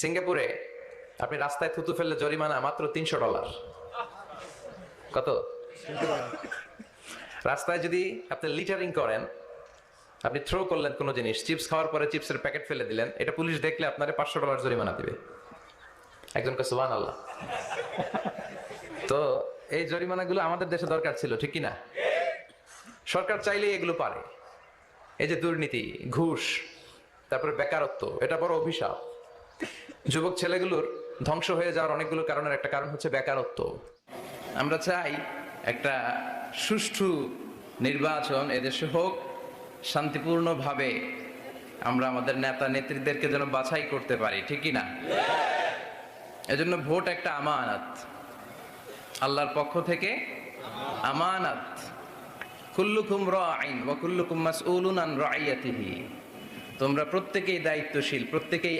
সিঙ্গাপুরে আপনি রাস্তায় থুতু ফেললে জরিমানা মাত্র $300। কত? রাস্তায় যদি আপনি লিটারিং করেন, আপনি থ্রো করলেন কোনো জিনিস, চিপস খাওয়ার পরে চিপসের প্যাকেট ফেলে দিলেন, এটা পুলিশ দেখলে আপনারে $500 জরিমানা দিবে। একজনকে সুবহানাল্লাহ। তো এই জরিমানাগুলো আমাদের দেশে দরকার ছিল, ঠিক কিনা? সরকার চাইলেই এগুলো পারে। এই যে দুর্নীতি, ঘুষ, তারপরে বেকারত্ব, এটা বড় অভিশাপ। যুবক ছেলেগুলোর ধ্বংস হয়ে যাওয়ার অনেকগুলো কারণের একটা কারণ হচ্ছে বেকারত্ব। আমরা চাই একটা সুষ্ঠু নির্বাচন এদেশে হোক, শান্তিপূর্ণভাবে আমরা আমাদের নেতা নেত্রীদেরকে যেন বাছাই করতে পারি, ঠিক কিনা? এজন্য ভোট একটা আমানত, আল্লাহর পক্ষ থেকে আমানত। কুল্লুকুম রাঈন ওয়া কুল্লুকুম মাসউলুন আন রাইয়াতিহি। তোমরা প্রত্যেকেই দায়িত্বশীল, প্রত্যেকেই